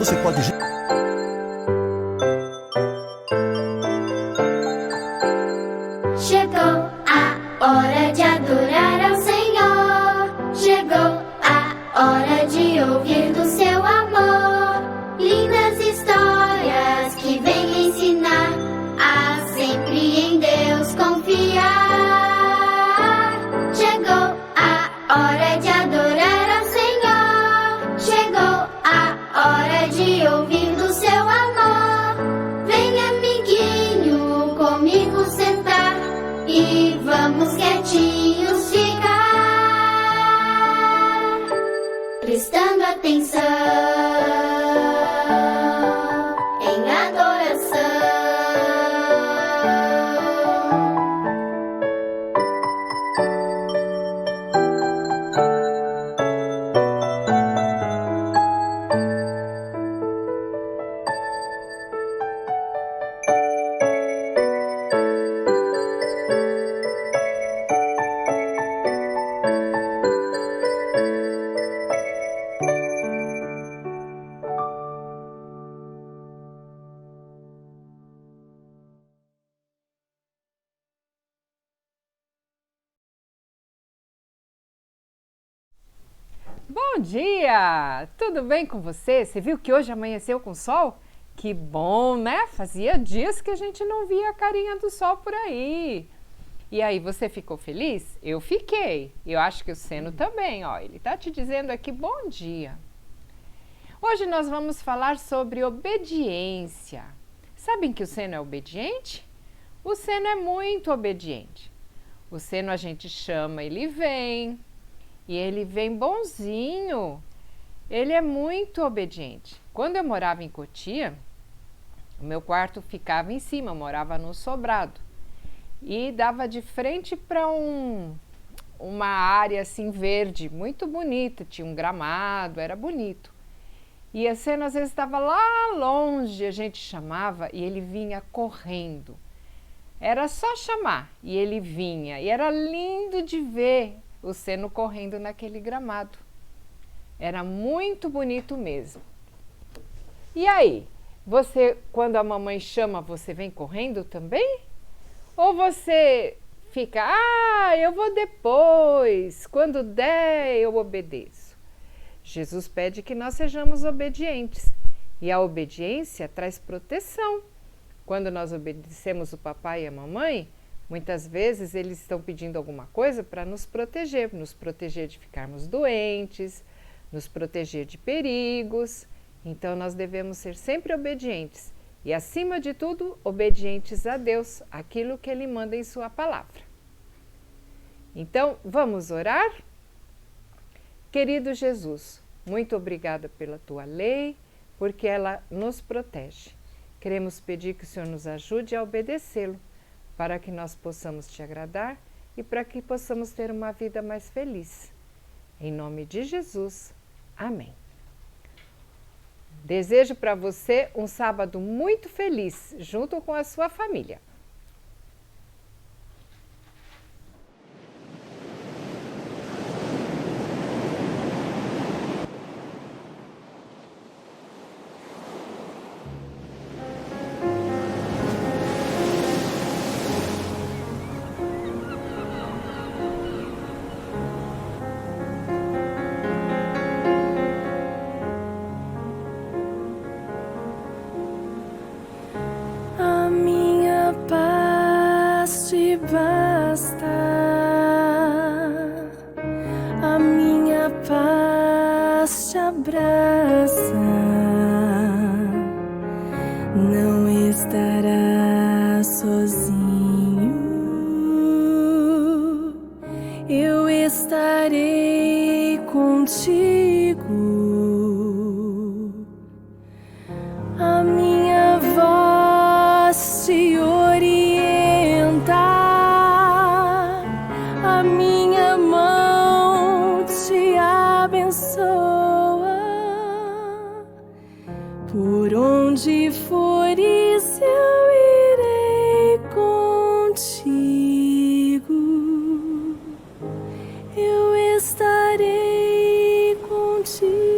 você pode... Chegou a hora de adorar ao Senhor. Chegou a hora de ouvir do seu amor. Lindas histórias que vêm ensinar a sempre em Deus confiar. Chegou a hora de adorar ao Senhor. Chegou a hora de ouvir do seu amor. Vem, amiguinho, comigo sentar e vamos quietinhos ficar, prestando atenção em adoração. Bom dia! Tudo bem com você? Você viu que hoje amanheceu com sol? Que bom, né? Fazia dias que a gente não via a carinha do sol por aí. E aí, você ficou feliz? Eu fiquei. Eu acho que o Seno também, ó. Ele tá te dizendo aqui bom dia. Hoje nós vamos falar sobre obediência. Sabem que o Seno é obediente? O Seno é muito obediente. O Seno a gente chama, ele vem. E ele vem bonzinho, ele é muito obediente. Quando eu morava em Cotia, o meu quarto ficava em cima, eu morava no sobrado. E dava de frente para uma área assim verde, muito bonita, tinha um gramado, era bonito. E a Seno às vezes estava lá longe, a gente chamava e ele vinha correndo. Era só chamar e ele vinha, e era lindo de ver o Seno correndo naquele gramado. Era muito bonito mesmo. E aí, você, quando a mamãe chama, você vem correndo também? Ou você fica, eu vou depois, quando der eu obedeço? Jesus pede que nós sejamos obedientes. E a obediência traz proteção. Quando nós obedecemos o papai e a mamãe, muitas vezes eles estão pedindo alguma coisa para nos proteger de ficarmos doentes, nos proteger de perigos. Então nós devemos ser sempre obedientes e, acima de tudo, obedientes a Deus, aquilo que Ele manda em Sua palavra. Então, vamos orar? Querido Jesus, muito obrigada pela Tua lei, porque ela nos protege. Queremos pedir que o Senhor nos ajude a obedecê-lo, para que nós possamos te agradar e para que possamos ter uma vida mais feliz. Em nome de Jesus, amém. Desejo para você um sábado muito feliz, junto com a sua família. Basta, a minha paz te abraça, não estarás sozinho, eu estarei contigo, a minha voz te orienta. A minha mão te abençoa, por onde fores eu irei contigo, eu estarei contigo.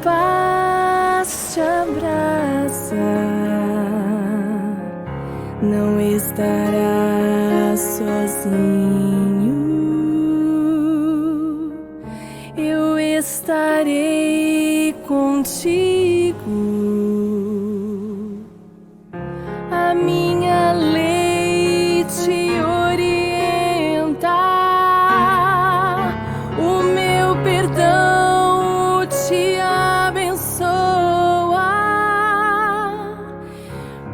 paz te abraça, não estarás sozinho. Eu estarei contigo. A minha lei te orienta, o meu perdão te abençoa.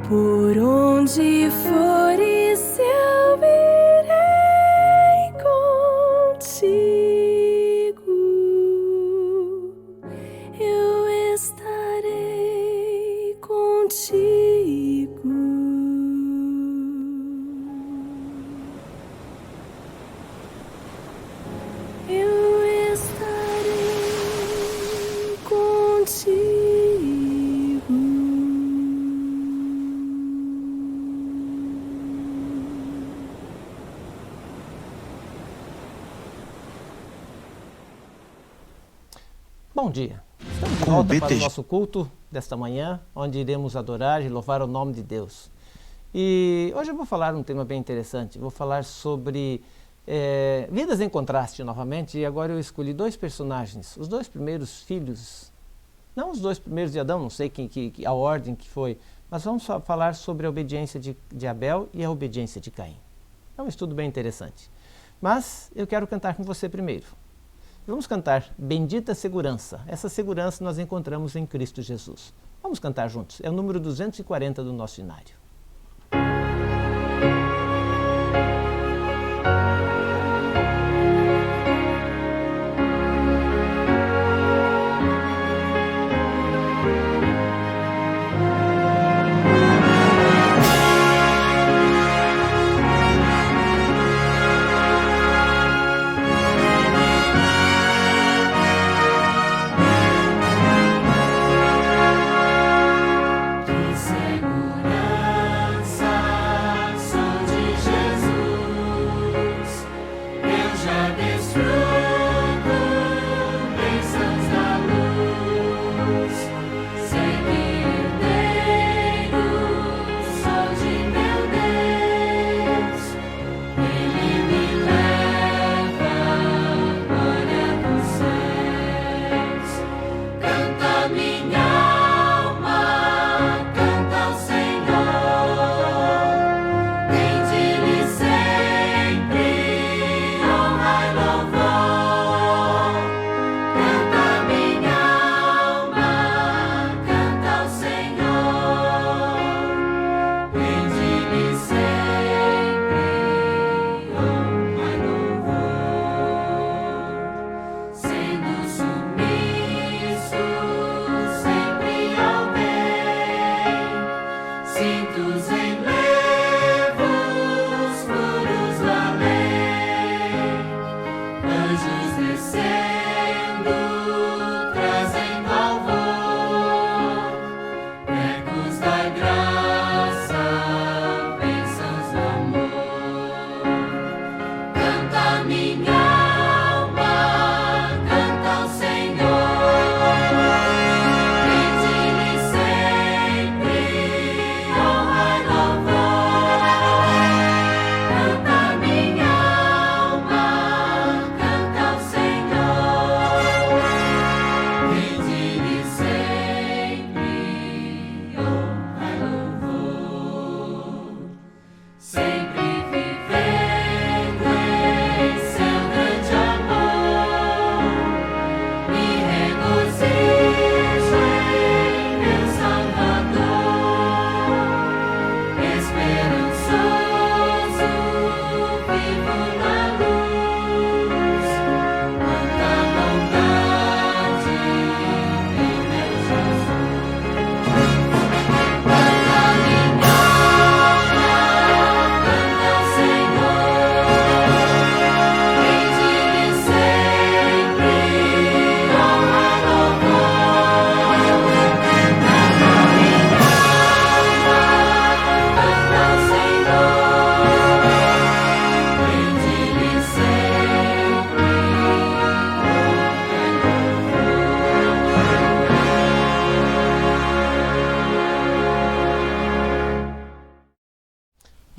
Por onde fores, eu irei contigo. Eu estarei contigo. Eu estarei contigo. Bom dia. Estamos de Com o volta para o BTG. nosso culto desta manhã, onde iremos adorar e louvar o nome de Deus. E hoje eu vou falar um tema bem interessante. Vou falar sobre vidas em contraste novamente. E agora eu escolhi dois personagens, os dois primeiros filhos, não os dois primeiros de Adão, não sei a ordem que foi, mas vamos falar sobre a obediência de Abel e a obediência de Caim. É um estudo bem interessante. Mas eu quero cantar com você primeiro. Vamos cantar Bendita Segurança. Essa segurança nós encontramos em Cristo Jesus. Vamos cantar juntos. É o número 240 do nosso inário. Que segurança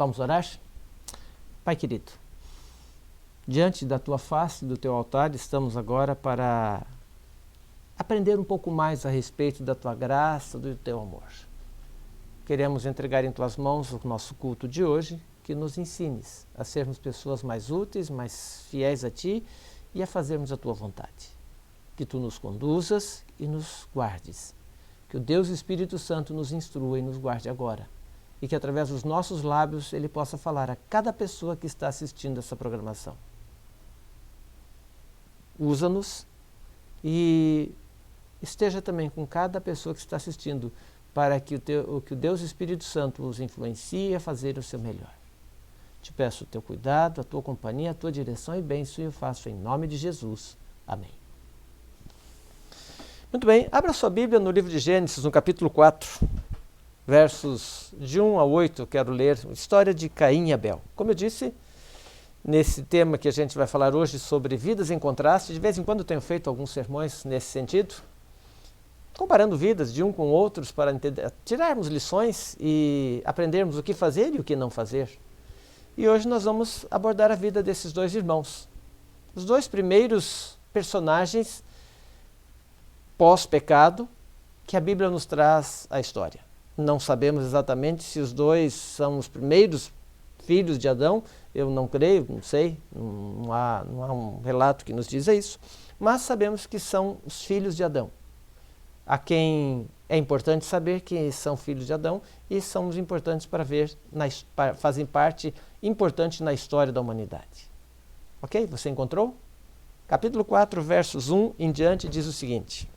Vamos orar? Pai querido, diante da tua face, do teu altar, estamos agora para aprender um pouco mais a respeito da tua graça, do teu amor. Queremos entregar em tuas mãos o nosso culto de hoje, que nos ensines a sermos pessoas mais úteis, mais fiéis a ti e a fazermos a tua vontade. Que tu nos conduzas e nos guardes. Que o Deus Espírito Santo nos instrua e nos guarde agora. E que através dos nossos lábios Ele possa falar a cada pessoa que está assistindo essa programação. Usa-nos e esteja também com cada pessoa que está assistindo para que o Deus Espírito Santo os influencie a fazer o seu melhor. Te peço o teu cuidado, a tua companhia, a tua direção e bênção, e eu faço em nome de Jesus. Amém. Muito bem, abra sua Bíblia no livro de Gênesis, no capítulo 4. Versos de 1 a 8, eu quero ler a história de Caim e Abel. Como eu disse, nesse tema que a gente vai falar hoje sobre vidas em contraste, de vez em quando eu tenho feito alguns sermões nesse sentido, comparando vidas de um com outros para tirarmos lições e aprendermos o que fazer e o que não fazer. E hoje nós vamos abordar a vida desses dois irmãos. Os dois primeiros personagens pós-pecado que a Bíblia nos traz a história. Não sabemos exatamente se os dois são os primeiros filhos de Adão, eu não creio, não sei, não há um relato que nos diza isso, mas sabemos que são os filhos de Adão, a quem é importante saber que são filhos de Adão e são os importantes para ver, fazem parte importante na história da humanidade. Ok? Você encontrou? Capítulo 4, versos 1 em diante, diz o seguinte: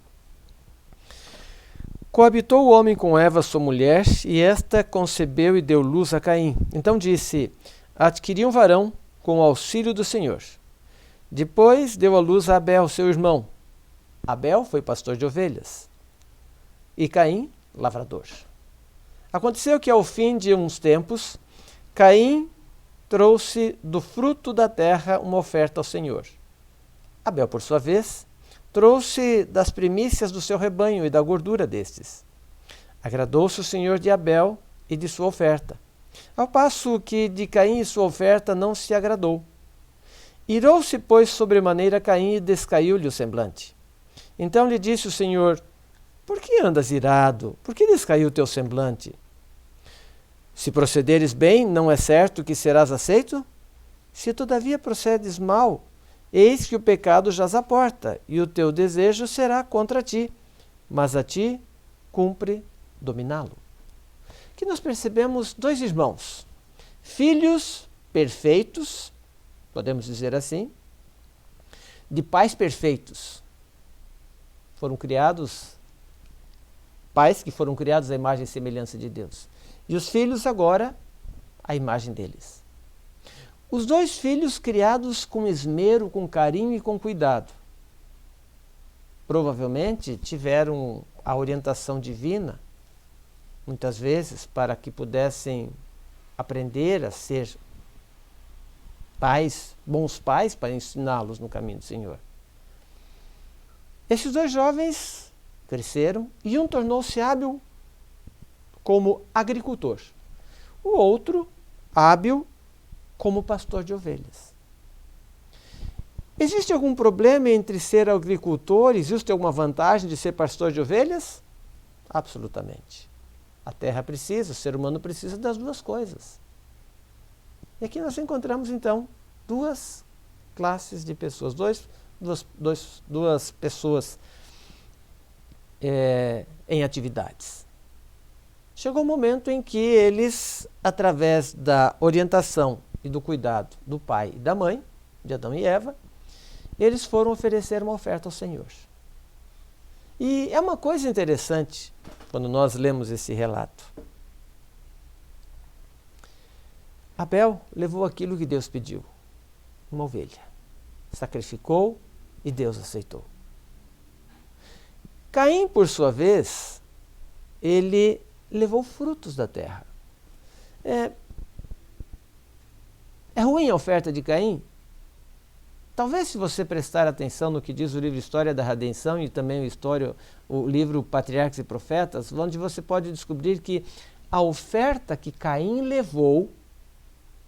Coabitou o homem com Eva, sua mulher, e esta concebeu e deu luz a Caim. Então disse: adquiri um varão com o auxílio do Senhor. Depois deu à luz a Abel, seu irmão. Abel foi pastor de ovelhas, e Caim, lavrador. Aconteceu que ao fim de uns tempos, Caim trouxe do fruto da terra uma oferta ao Senhor. Abel, por sua vez, trouxe das primícias do seu rebanho e da gordura destes. Agradou-se o Senhor de Abel e de sua oferta, ao passo que de Caim e sua oferta não se agradou. Irou-se, pois, sobremaneira Caim e descaiu-lhe o semblante. Então lhe disse o Senhor: por que andas irado? Por que descaiu o teu semblante? Se procederes bem, não é certo que serás aceito? Se todavia procedes mal, eis que o pecado jaz à porta, e o teu desejo será contra ti, mas a ti cumpre dominá-lo. Aqui nós percebemos dois irmãos, filhos perfeitos, podemos dizer assim, de pais perfeitos. Foram criados, pais que foram criados à imagem e semelhança de Deus. E os filhos agora, à imagem deles. Os dois filhos criados com esmero, com carinho e com cuidado. Provavelmente tiveram a orientação divina, muitas vezes, para que pudessem aprender a ser pais, bons pais, para ensiná-los no caminho do Senhor. Esses dois jovens cresceram e um tornou-se hábil como agricultor. O outro, hábil como pastor de ovelhas. Existe algum problema entre ser agricultor? Existe alguma vantagem de ser pastor de ovelhas? Absolutamente. A terra precisa, o ser humano precisa das duas coisas. E aqui nós encontramos então duas classes de pessoas, duas pessoas em atividades. Chegou o momento em que eles, através da orientação e do cuidado do pai e da mãe, de Adão e Eva, eles foram oferecer uma oferta ao Senhor. E é uma coisa interessante quando nós lemos esse relato. Abel levou aquilo que Deus pediu, uma ovelha. Sacrificou e Deus aceitou. Caim, por sua vez, ele levou frutos da terra. É ruim a oferta de Caim? Talvez, se você prestar atenção no que diz o livro História da Redenção e também o livro Patriarcas e Profetas, onde você pode descobrir que a oferta que Caim levou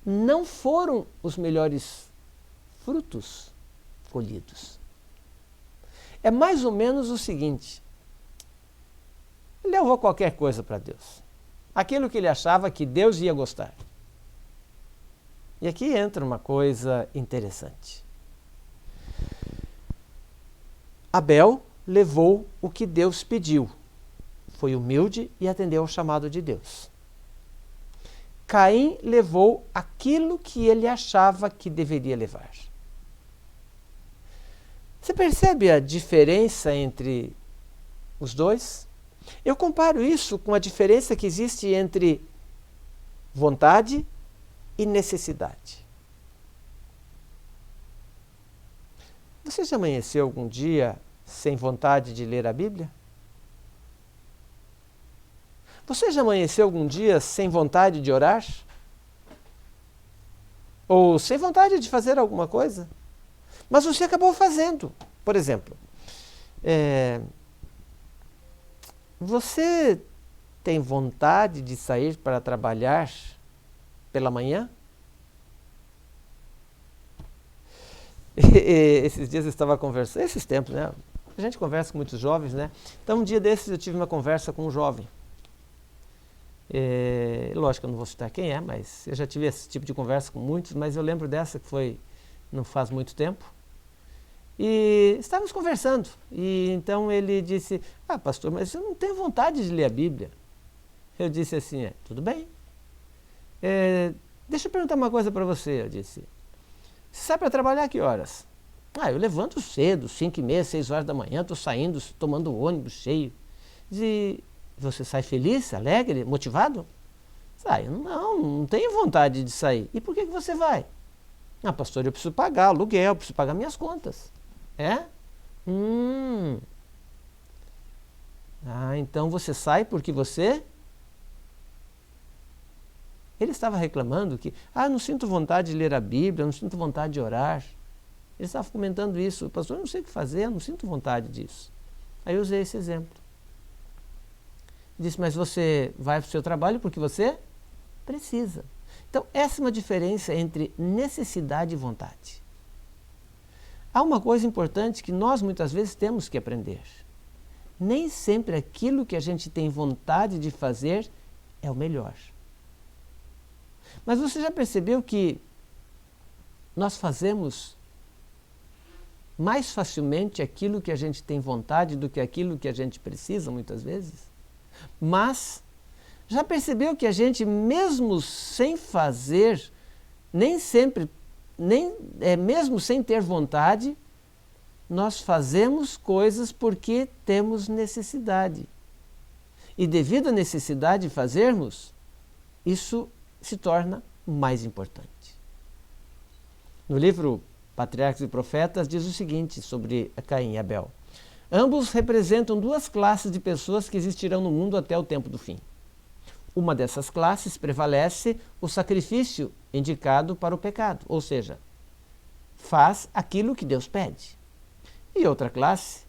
não foram os melhores frutos colhidos. É mais ou menos o seguinte: ele levou qualquer coisa para Deus, aquilo que ele achava que Deus ia gostar. E aqui entra uma coisa interessante. Abel levou o que Deus pediu, foi humilde e atendeu ao chamado de Deus. Caim levou aquilo que ele achava que deveria levar. Você percebe a diferença entre os dois? Eu comparo isso com a diferença que existe entre vontade e necessidade. Você já amanheceu algum dia sem vontade de ler a Bíblia? Você já amanheceu algum dia sem vontade de orar? Ou sem vontade de fazer alguma coisa? Mas você acabou fazendo. Por exemplo, você tem vontade de sair para trabalhar pela manhã? Esses dias eu estava conversando, esses tempos, né? A gente conversa com muitos jovens, né? Então, um dia desses eu tive uma conversa com um jovem. Lógico que eu não vou citar quem é, mas eu já tive esse tipo de conversa com muitos, mas eu lembro dessa que foi não faz muito tempo. E estávamos conversando, e então ele disse: pastor, mas eu não tenho vontade de ler a Bíblia. Eu disse assim: tudo bem. Deixa eu perguntar uma coisa para você, eu disse. Você sai para trabalhar a que horas? Eu levanto cedo, 5h30, 6 horas da manhã, estou saindo, tomando o ônibus cheio. E você sai feliz, alegre, motivado? Sai, não tenho vontade de sair. E por que você vai? Pastor, eu preciso pagar aluguel, eu preciso pagar minhas contas. Então você sai porque você... Ele estava reclamando que, não sinto vontade de ler a Bíblia, não sinto vontade de orar. Ele estava comentando isso. Pastor, eu não sei o que fazer, eu não sinto vontade disso. Aí eu usei esse exemplo. Ele disse, mas você vai para o seu trabalho porque você precisa. Então, essa é uma diferença entre necessidade e vontade. Há uma coisa importante que nós muitas vezes temos que aprender. Nem sempre aquilo que a gente tem vontade de fazer é o melhor. Mas você já percebeu que nós fazemos mais facilmente aquilo que a gente tem vontade do que aquilo que a gente precisa, muitas vezes? Mas já percebeu que a gente, mesmo sem fazer, mesmo sem ter vontade, nós fazemos coisas porque temos necessidade. E devido à necessidade de fazermos, isso se torna mais importante. No livro Patriarcas e Profetas diz o seguinte sobre Caim e Abel. Ambos representam duas classes de pessoas que existirão no mundo até o tempo do fim. Uma dessas classes prevalece o sacrifício indicado para o pecado, ou seja, faz aquilo que Deus pede. E outra classe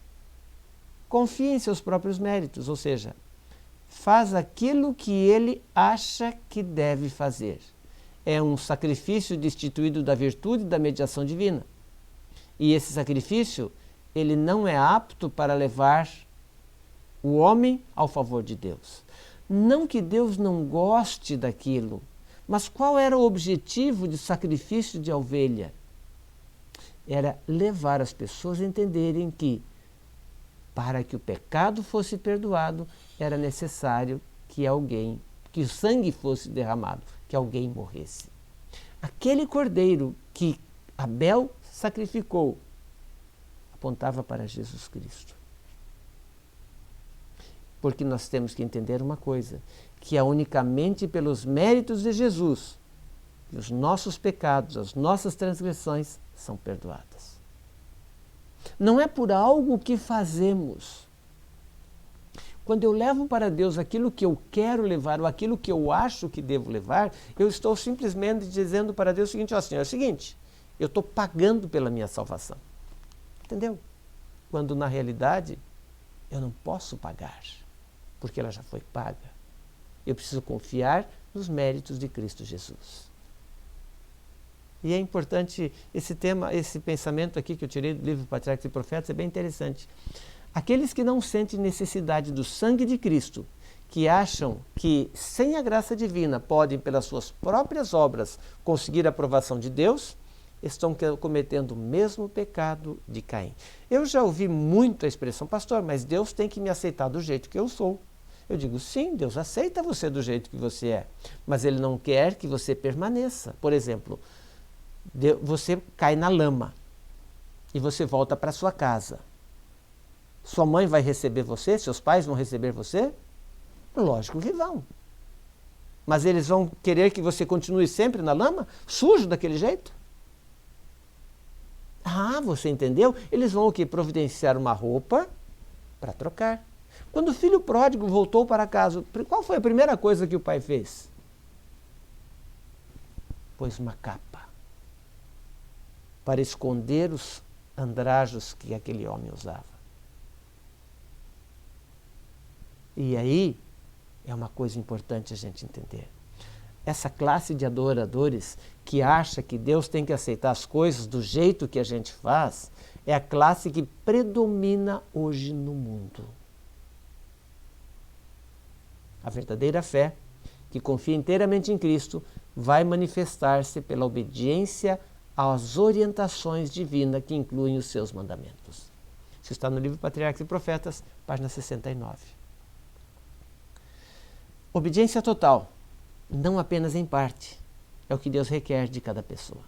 confia em seus próprios méritos, ou seja, faz aquilo que ele acha que deve fazer. É um sacrifício destituído da virtude e da mediação divina. E esse sacrifício, ele não é apto para levar o homem ao favor de Deus. Não que Deus não goste daquilo, mas qual era o objetivo do sacrifício de ovelha? Era levar as pessoas a entenderem que, para que o pecado fosse perdoado, era necessário que o sangue fosse derramado, que alguém morresse. Aquele cordeiro que Abel sacrificou apontava para Jesus Cristo. Porque nós temos que entender uma coisa, que é unicamente pelos méritos de Jesus que os nossos pecados, as nossas transgressões são perdoadas. Não é por algo que fazemos. Quando eu levo para Deus aquilo que eu quero levar, ou aquilo que eu acho que devo levar, eu estou simplesmente dizendo para Deus o seguinte, Senhor, é o seguinte, eu estou pagando pela minha salvação. Entendeu? Quando na realidade eu não posso pagar, porque ela já foi paga. Eu preciso confiar nos méritos de Cristo Jesus. E é importante esse tema, esse pensamento aqui que eu tirei do livro Patriarcas e Profetas, é bem interessante. Aqueles que não sentem necessidade do sangue de Cristo, que acham que sem a graça divina podem, pelas suas próprias obras, conseguir a aprovação de Deus, estão cometendo o mesmo pecado de Caim. Eu já ouvi muito a expressão, pastor, mas Deus tem que me aceitar do jeito que eu sou. Eu digo, sim, Deus aceita você do jeito que você é, mas Ele não quer que você permaneça. Por exemplo, você cai na lama e você volta para sua casa. Sua mãe vai receber você? Seus pais vão receber você? Lógico que vão. Mas eles vão querer que você continue sempre na lama? Sujo daquele jeito? Ah, você entendeu? Eles vão o quê? Providenciar uma roupa para trocar. Quando o filho pródigo voltou para casa, qual foi a primeira coisa que o pai fez? Pôs uma capa para esconder os andrajos que aquele homem usava. E aí, é uma coisa importante a gente entender. Essa classe de adoradores que acha que Deus tem que aceitar as coisas do jeito que a gente faz, é a classe que predomina hoje no mundo. A verdadeira fé, que confia inteiramente em Cristo, vai manifestar-se pela obediência às orientações divinas que incluem os seus mandamentos. Isso está no livro Patriarcas e Profetas, página 69. Obediência total, não apenas em parte, é o que Deus requer de cada pessoa.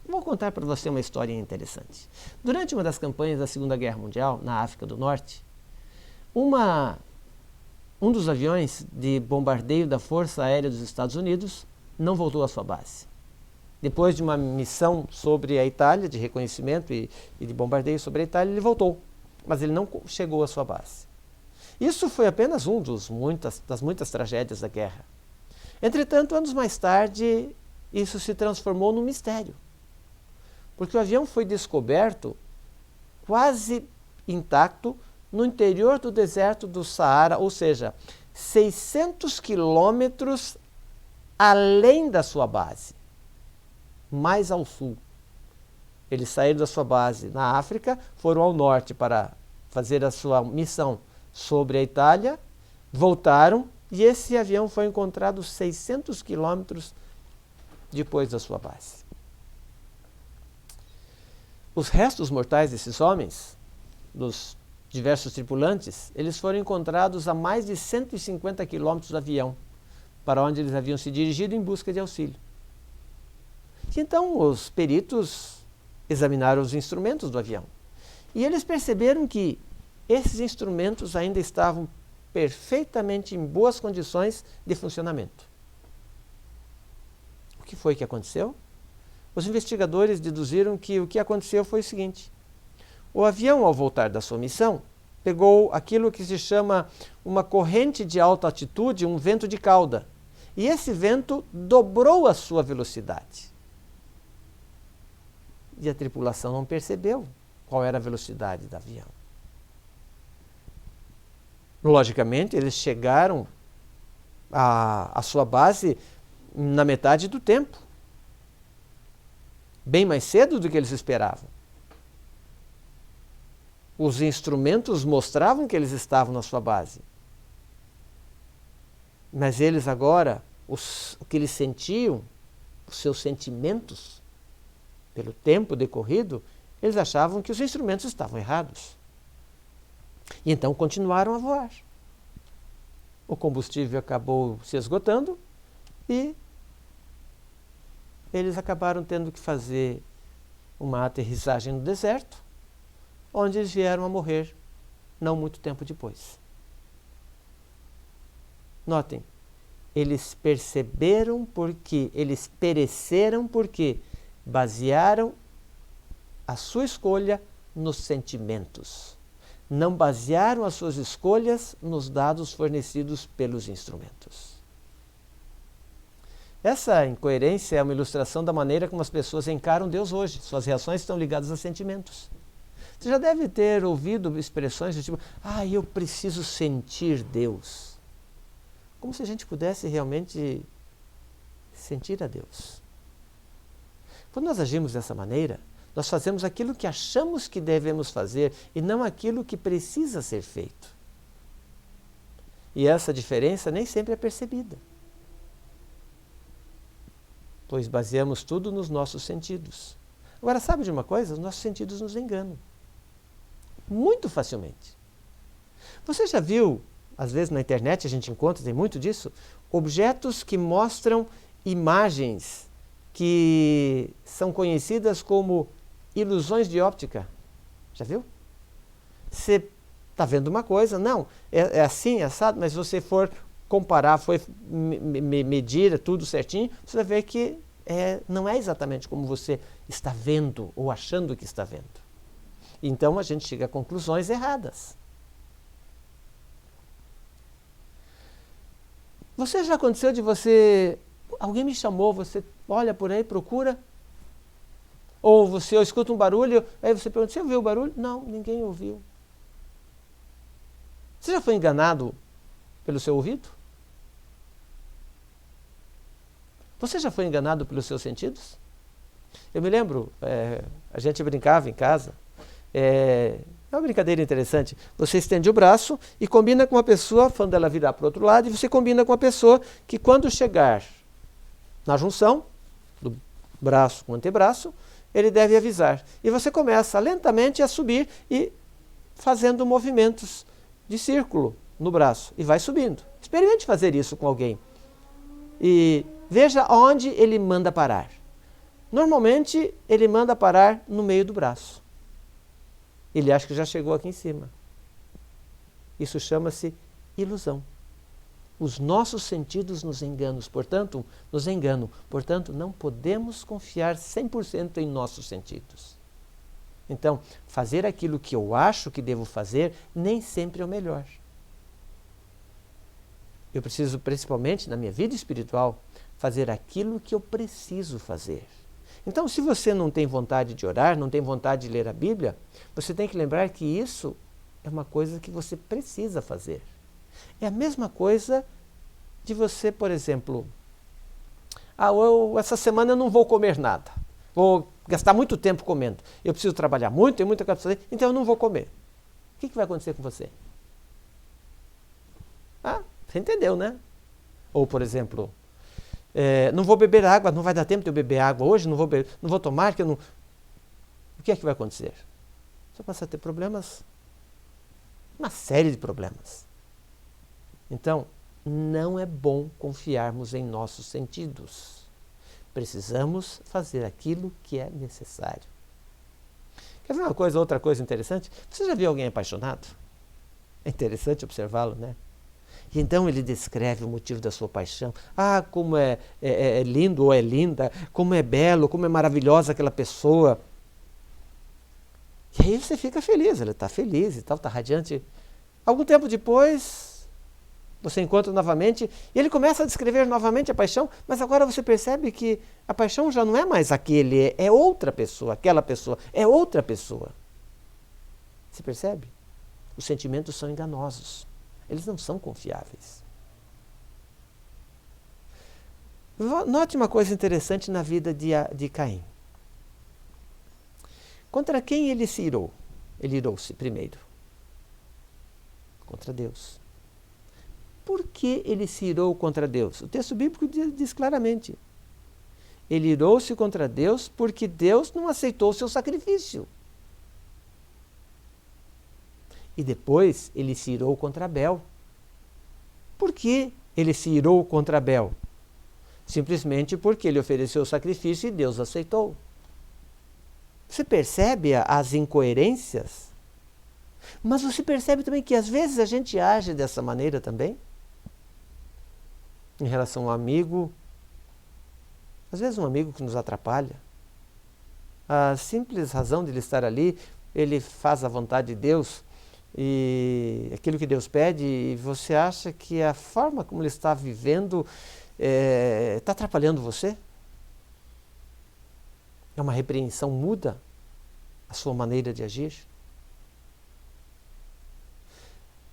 Vou contar para você uma história interessante. Durante uma das campanhas da Segunda Guerra Mundial, na África do Norte, um dos aviões de bombardeio da Força Aérea dos Estados Unidos não voltou à sua base. Depois de uma missão sobre a Itália, de reconhecimento e de bombardeio sobre a Itália, ele voltou, mas ele não chegou à sua base. Isso foi apenas das muitas tragédias da guerra. Entretanto, anos mais tarde, isso se transformou num mistério. Porque o avião foi descoberto quase intacto no interior do deserto do Saara, ou seja, 600 quilômetros além da sua base, mais ao sul. Eles saíram da sua base na África, foram ao norte para fazer a sua missão sobre a Itália, voltaram e esse avião foi encontrado 600 quilômetros depois da sua base. Os restos mortais desses homens, dos diversos tripulantes, eles foram encontrados a mais de 150 quilômetros do avião, para onde eles haviam se dirigido em busca de auxílio. Então os peritos examinaram os instrumentos do avião e eles perceberam que esses instrumentos ainda estavam perfeitamente em boas condições de funcionamento. O que foi que aconteceu? Os investigadores deduziram que o que aconteceu foi o seguinte: o avião, ao voltar da sua missão, pegou aquilo que se chama uma corrente de alta altitude, um vento de cauda, e esse vento dobrou a sua velocidade. E a tripulação não percebeu qual era a velocidade do avião. Logicamente, eles chegaram à sua base na metade do tempo, bem mais cedo do que eles esperavam. Os instrumentos mostravam que eles estavam na sua base. Mas eles agora, o que eles sentiam, os seus sentimentos, pelo tempo decorrido, eles achavam que os instrumentos estavam errados. E então continuaram a voar. O combustível acabou se esgotando e eles acabaram tendo que fazer uma aterrissagem no deserto, onde eles vieram a morrer não muito tempo depois. Notem, eles perceberam porque, eles pereceram porque basearam a sua escolha nos sentimentos. Não basearam as suas escolhas nos dados fornecidos pelos instrumentos. Essa incoerência é uma ilustração da maneira como as pessoas encaram Deus hoje. Suas reações estão ligadas a sentimentos. Você já deve ter ouvido expressões do tipo, eu preciso sentir Deus. Como se a gente pudesse realmente sentir a Deus. Quando nós agimos dessa maneira, nós fazemos aquilo que achamos que devemos fazer e não aquilo que precisa ser feito. E essa diferença nem sempre é percebida, pois baseamos tudo nos nossos sentidos. Agora, sabe de uma coisa? Os nossos sentidos nos enganam muito facilmente. Você já viu, às vezes na internet a gente encontra, tem muito disso, objetos que mostram imagens que são conhecidas como ilusões de óptica? Já viu? Você está vendo uma coisa, não, é assim, é assado, mas se você for comparar, medir tudo certinho, você vai ver que não é exatamente como você está vendo ou achando que está vendo. Então a gente chega a conclusões erradas. Você já aconteceu de alguém me chamou, você olha por aí, procura, ou você escuta um barulho, aí você pergunta, você ouviu o barulho? Não, ninguém ouviu. Você já foi enganado pelo seu ouvido? Você já foi enganado pelos seus sentidos? Eu me lembro, a gente brincava em casa, é uma brincadeira interessante. Você estende o braço e combina com uma pessoa, quando ela virar para o outro lado, e você combina com a pessoa que quando chegar na junção do braço com o antebraço, ele deve avisar. E você começa lentamente a subir e fazendo movimentos de círculo no braço e vai subindo. Experimente fazer isso com alguém e veja onde ele manda parar. Normalmente ele manda parar no meio do braço. Ele acha que já chegou aqui em cima. Isso chama-se ilusão. Os nossos sentidos nos enganam, portanto, não podemos confiar 100% em nossos sentidos. Então, fazer aquilo que eu acho que devo fazer nem sempre é o melhor. Eu preciso, principalmente na minha vida espiritual, fazer aquilo que eu preciso fazer. Então, se você não tem vontade de orar, não tem vontade de ler a Bíblia, você tem que lembrar que isso é uma coisa que você precisa fazer. É a mesma coisa de você, por exemplo, essa semana eu não vou comer nada, vou gastar muito tempo comendo, eu preciso trabalhar muito, tenho muita coisa para fazer, então eu não vou comer. O que vai acontecer com você? Você entendeu, né? Ou, por exemplo, não vou beber água, não vai dar tempo de eu beber água hoje, não vou tomar, que eu não... O que é que vai acontecer? Você passa a ter problemas, uma série de problemas. Então, não é bom confiarmos em nossos sentidos. Precisamos fazer aquilo que é necessário. Quer ver outra coisa interessante? Você já viu alguém apaixonado? É interessante observá-lo, né? E então ele descreve o motivo da sua paixão. Como é lindo ou é linda, como é belo, como é maravilhosa aquela pessoa. E aí você fica feliz, ele está feliz e tal, está radiante. Algum tempo depois, você encontra novamente e ele começa a descrever novamente a paixão, mas agora você percebe que a paixão já não é mais aquele, é outra pessoa, aquela pessoa, é outra pessoa. Você percebe? Os sentimentos são enganosos. Eles não são confiáveis. Note uma coisa interessante na vida de Caim. Contra quem ele se irou? Ele irou-se primeiro. Contra Deus. Por que ele se irou contra Deus? O texto bíblico diz claramente. Ele irou-se contra Deus porque Deus não aceitou o seu sacrifício. E depois ele se irou contra Abel. Por que ele se irou contra Abel? Simplesmente porque ele ofereceu o sacrifício e Deus aceitou. Você percebe as incoerências? Mas você percebe também que às vezes a gente age dessa maneira também? Em relação a um amigo, às vezes um amigo que nos atrapalha. A simples razão de ele estar ali, ele faz a vontade de Deus, e aquilo que Deus pede, e você acha que a forma como ele está vivendo está atrapalhando você? É uma repreensão, muda a sua maneira de agir?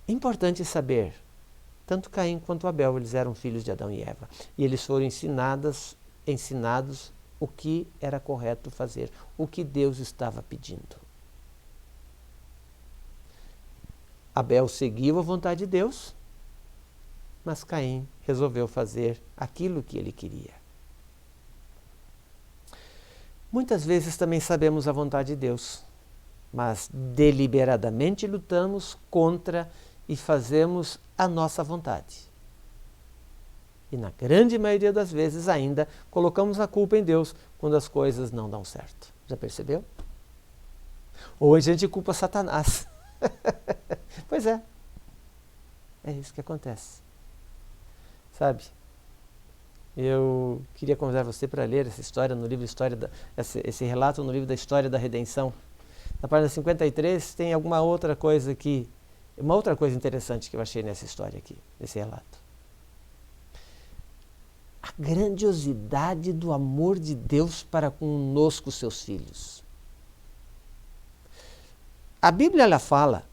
É importante saber, tanto Caim quanto Abel, eles eram filhos de Adão e Eva, e eles foram ensinados o que era correto fazer, o que Deus estava pedindo. Abel seguiu a vontade de Deus, mas Caim resolveu fazer aquilo que ele queria. Muitas vezes também sabemos a vontade de Deus, mas deliberadamente lutamos contra e fazemos a nossa vontade. E na grande maioria das vezes ainda colocamos a culpa em Deus quando as coisas não dão certo. Já percebeu? Ou a gente culpa Satanás. Pois é. É isso que acontece. Sabe? Eu queria convidar você para ler essa história no livro esse relato no livro da História da Redenção. Na página 53 tem uma outra coisa interessante que eu achei nessa história aqui, nesse relato. A grandiosidade do amor de Deus para conosco, seus filhos. A Bíblia ela fala,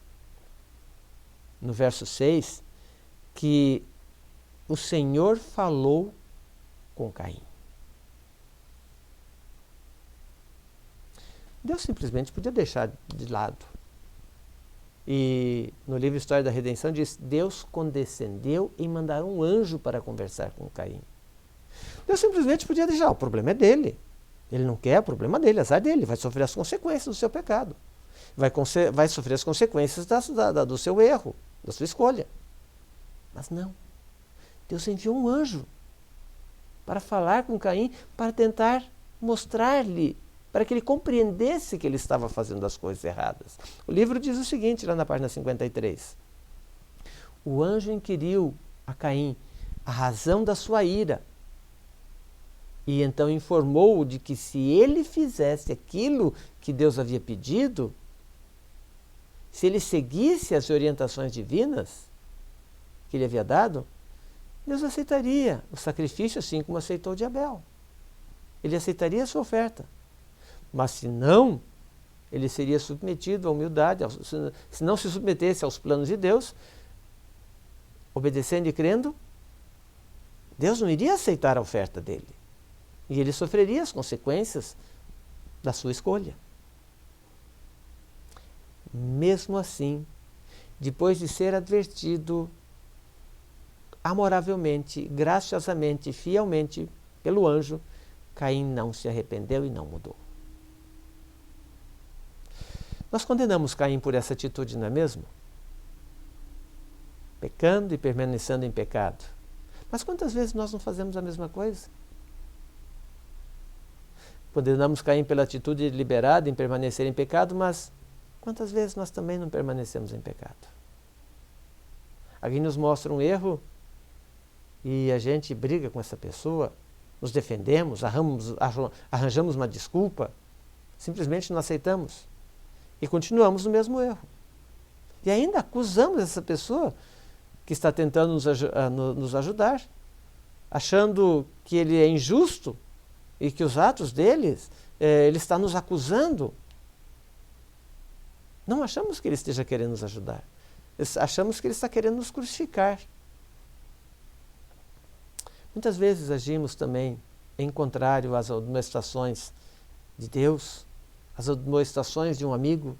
no verso 6, que o Senhor falou com Caim. Deus simplesmente podia deixar de lado. E no livro História da Redenção diz, Deus condescendeu em mandar um anjo para conversar com Caim. Deus simplesmente podia deixar, o problema é dele. Ele não quer, o problema dele, azar dele, vai sofrer as consequências do seu pecado. Vai sofrer as consequências do seu erro, da sua escolha. Mas não. Deus enviou um anjo para falar com Caim, para tentar mostrar-lhe, para que ele compreendesse que ele estava fazendo as coisas erradas. O livro diz o seguinte, lá na página 53. O anjo inquiriu a Caim a razão da sua ira, e então informou-o de que se ele fizesse aquilo que Deus havia pedido, se ele seguisse as orientações divinas que ele havia dado, Deus aceitaria o sacrifício assim como aceitou de Abel. Ele aceitaria a sua oferta. Mas se não, ele seria submetido à humildade, se não se submetesse aos planos de Deus, obedecendo e crendo, Deus não iria aceitar a oferta dele. E ele sofreria as consequências da sua escolha. Mesmo assim, depois de ser advertido amoravelmente, graciosamente, fielmente pelo anjo, Caim não se arrependeu e não mudou. Nós condenamos Caim por essa atitude, não é mesmo? Pecando e permanecendo em pecado. Mas quantas vezes nós não fazemos a mesma coisa? Condenamos Caim pela atitude deliberada em permanecer em pecado, mas quantas vezes nós também não permanecemos em pecado? Alguém nos mostra um erro e a gente briga com essa pessoa, nos defendemos, arranjamos uma desculpa, simplesmente não aceitamos e continuamos no mesmo erro. E ainda acusamos essa pessoa que está tentando nos ajudar, achando que ele é injusto e que os atos deles, ele está nos acusando. Não achamos que ele esteja querendo nos ajudar. Achamos que ele está querendo nos crucificar. Muitas vezes agimos também em contrário às admoestações de Deus, às admoestações de um amigo.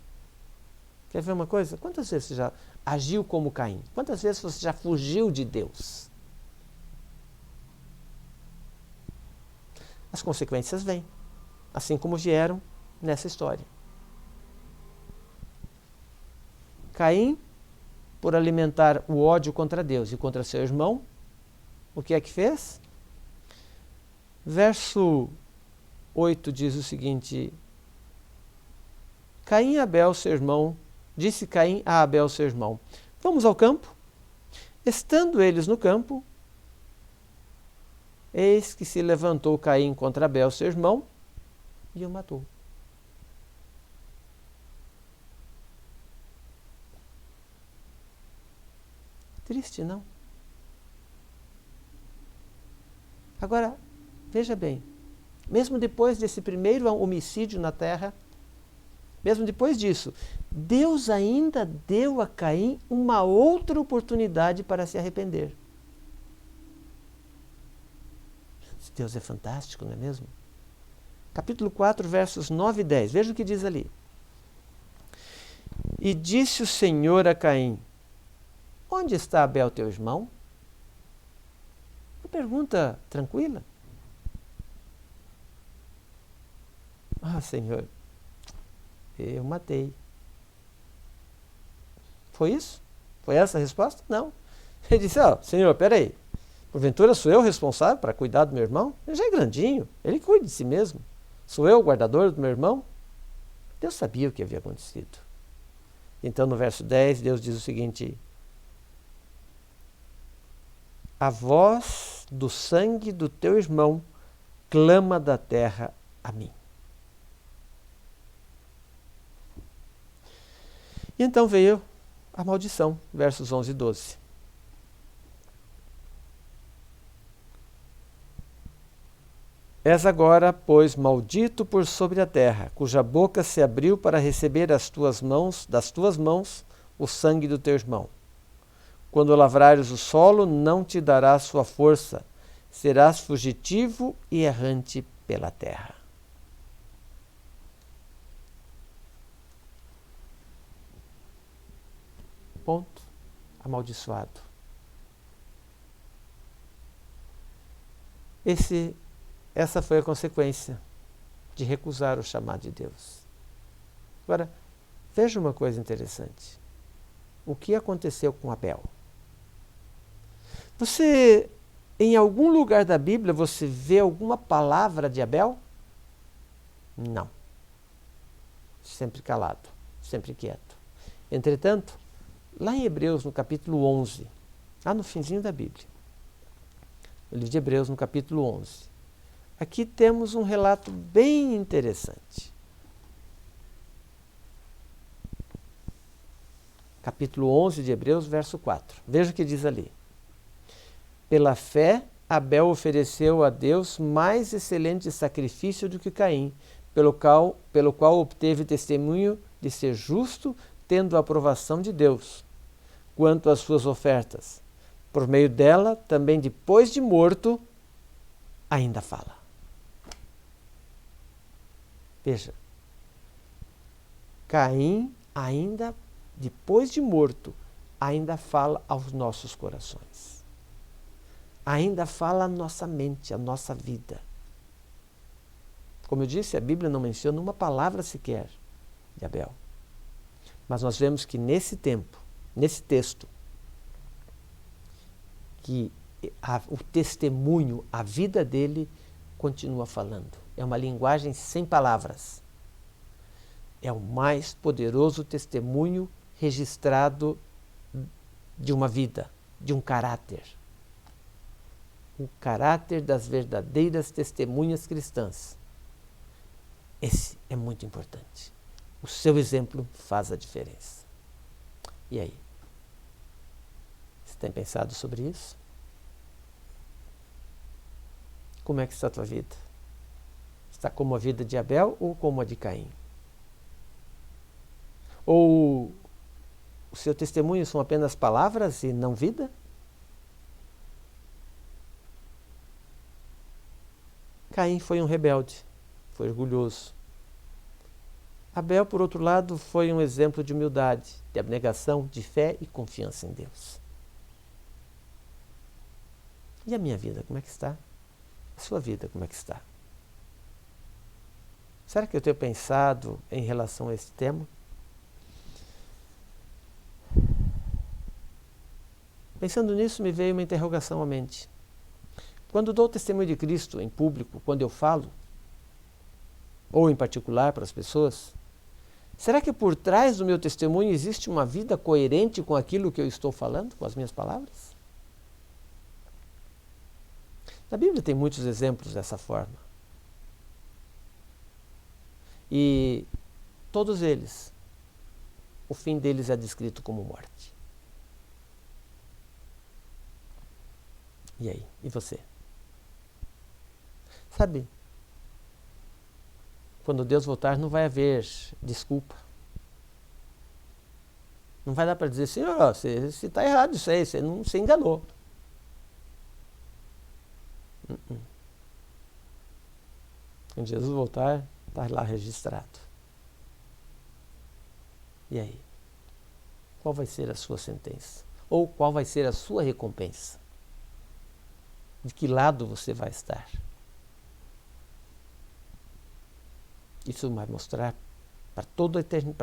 Quer ver uma coisa? Quantas vezes você já agiu como Caim? Quantas vezes você já fugiu de Deus? As consequências vêm, assim como vieram nessa história. Caim, por alimentar o ódio contra Deus e contra seu irmão, o que é que fez? Verso 8 diz o seguinte: Caim a Abel, seu irmão, disse Caim a Abel, seu irmão, vamos ao campo? Estando eles no campo, eis que se levantou Caim contra Abel, seu irmão, e o matou. Triste, não? Agora, veja bem, mesmo depois desse primeiro homicídio na terra, mesmo depois disso, Deus ainda deu a Caim uma outra oportunidade para se arrepender. Deus é fantástico, não é mesmo? capítulo 4, versos 9 e 10. Veja o que diz ali. E disse o Senhor a Caim: onde está Abel, teu irmão? Uma pergunta tranquila. Ah, Senhor, eu matei. Foi isso? Foi essa a resposta? Não. Ele disse: Senhor, peraí, porventura sou eu responsável para cuidar do meu irmão? Ele já é grandinho, ele cuida de si mesmo. Sou eu o guardador do meu irmão? Deus sabia o que havia acontecido. Então, no verso 10, Deus diz o seguinte: a voz do sangue do teu irmão clama da terra a mim. E então veio a maldição, versos 11 e 12. És agora, pois, maldito por sobre a terra, cuja boca se abriu para receber das tuas mãos o sangue do teu irmão. Quando lavrares o solo, não te dará sua força, serás fugitivo e errante pela terra. Ponto. Amaldiçoado. Essa foi a consequência de recusar o chamado de Deus. Agora, veja uma coisa interessante. O que aconteceu com Abel? Você, em algum lugar da Bíblia, você vê alguma palavra de Abel? Não. Sempre calado, sempre quieto. Entretanto, lá em Hebreus, no capítulo 11, lá no finzinho da Bíblia, no livro de Hebreus, no capítulo 11, aqui temos um relato bem interessante. Capítulo 11 de Hebreus, verso 4. Veja o que diz ali. Pela fé, Abel ofereceu a Deus mais excelente sacrifício do que Caim, pelo qual obteve testemunho de ser justo, tendo a aprovação de Deus. Quanto às suas ofertas, por meio dela, também depois de morto, ainda fala. Veja, Caim ainda, depois de morto, ainda fala aos nossos corações. Ainda fala a nossa mente, a nossa vida. Como eu disse, a Bíblia não menciona uma palavra sequer de Abel. Mas nós vemos que nesse tempo, nesse texto, que o testemunho, a vida dele continua falando. É uma linguagem sem palavras. É o mais poderoso testemunho registrado de uma vida, de um caráter. O caráter das verdadeiras testemunhas cristãs. Esse é muito importante. O seu exemplo faz a diferença. E aí? Você tem pensado sobre isso? Como é que está a tua vida? Está como a vida de Abel ou como a de Caim? Ou o seu testemunho são apenas palavras e não vida? Caim foi um rebelde, foi orgulhoso. Abel, por outro lado, foi um exemplo de humildade, de abnegação, de fé e confiança em Deus. E a minha vida, como é que está? A sua vida, como é que está? Será que eu tenho pensado em relação a esse tema? Pensando nisso, me veio uma interrogação à mente. Quando dou testemunho de Cristo em público, quando eu falo, ou em particular para as pessoas, será que por trás do meu testemunho existe uma vida coerente com aquilo que eu estou falando, com as minhas palavras? Na Bíblia tem muitos exemplos dessa forma. E todos eles, o fim deles é descrito como morte. E aí? E você? Sabe, quando Deus voltar não vai haver desculpa. Não vai dar para dizer assim, você está errado isso aí, você não se enganou. Quando Jesus voltar, está lá registrado. E aí? Qual vai ser a sua sentença? Ou qual vai ser a sua recompensa? De que lado você vai estar? Isso vai mostrar para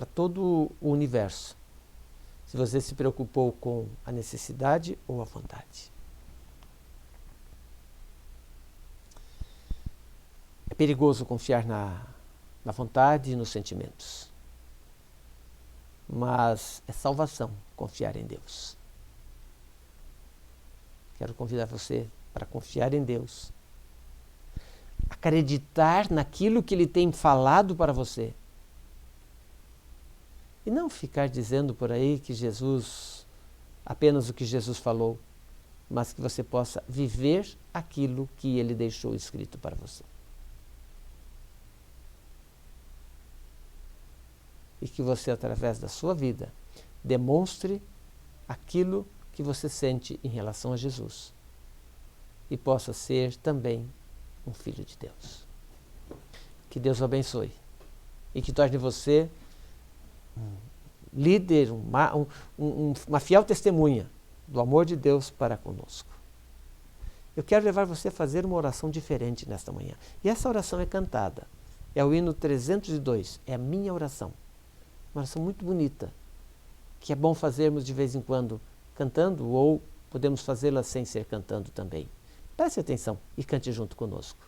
todo o universo se você se preocupou com a necessidade ou a vontade. É perigoso confiar na vontade e nos sentimentos. Mas é salvação confiar em Deus. Quero convidar você para confiar em Deus. Acreditar naquilo que Ele tem falado para você. E não ficar dizendo por aí que Jesus, apenas o que Jesus falou, mas que você possa viver aquilo que Ele deixou escrito para você. E que você, através da sua vida, demonstre aquilo que você sente em relação a Jesus. E possa ser também um filho de Deus. Que Deus o abençoe. E que torne você um líder, uma fiel testemunha do amor de Deus para conosco. Eu quero levar você a fazer uma oração diferente nesta manhã. E essa oração é cantada. É o hino 302. É a minha oração. Uma oração muito bonita, que é bom fazermos de vez em quando cantando, ou podemos fazê-la sem ser cantando também. Preste atenção e cante junto conosco.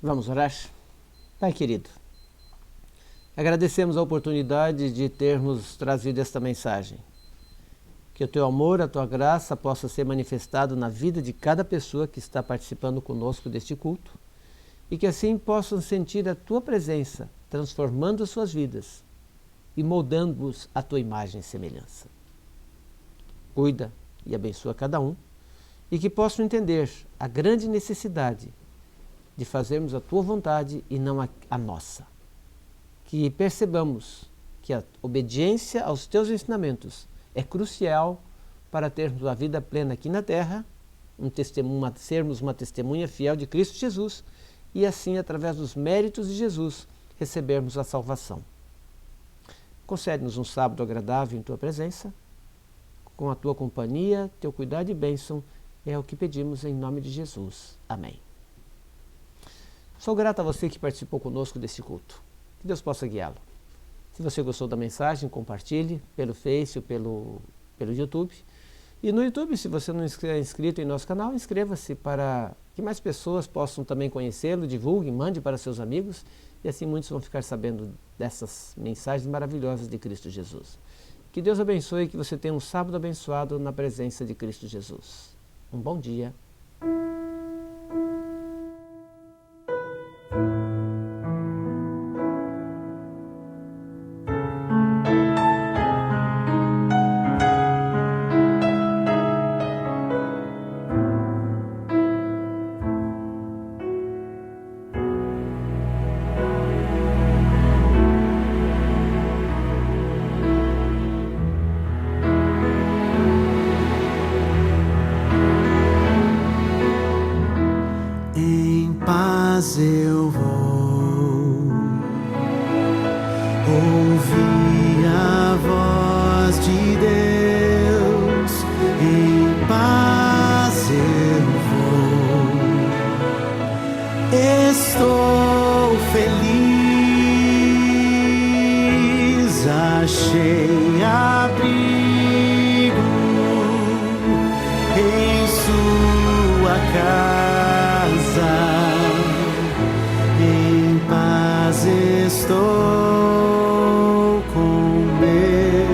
Vamos orar? Pai querido, agradecemos a oportunidade de termos trazido esta mensagem. Que o teu amor, a tua graça possa ser manifestado na vida de cada pessoa que está participando conosco deste culto e que assim possam sentir a tua presença, transformando as suas vidas e moldando-os à tua imagem e semelhança. Cuida e abençoa cada um, e que possam entender a grande necessidade de fazermos a Tua vontade e não a nossa. Que percebamos que a obediência aos Teus ensinamentos é crucial para termos a vida plena aqui na terra, sermos uma testemunha fiel de Cristo Jesus e assim, através dos méritos de Jesus, recebermos a salvação. Concede-nos um sábado agradável em Tua presença, com a Tua companhia, Teu cuidado e bênção, é o que pedimos em nome de Jesus. Amém. Sou grato a você que participou conosco desse culto. Que Deus possa guiá-lo. Se você gostou da mensagem, compartilhe pelo Face ou pelo YouTube. E no YouTube, se você não é inscrito em nosso canal, inscreva-se para que mais pessoas possam também conhecê-lo, divulgue, mande para seus amigos e assim muitos vão ficar sabendo dessas mensagens maravilhosas de Cristo Jesus. Que Deus abençoe e que você tenha um sábado abençoado na presença de Cristo Jesus. Um bom dia. Eu vou ouvir a voz de Deus, em paz eu vou, estou feliz, achei abrigo em sua casa. Estou com meu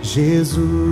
Jesus.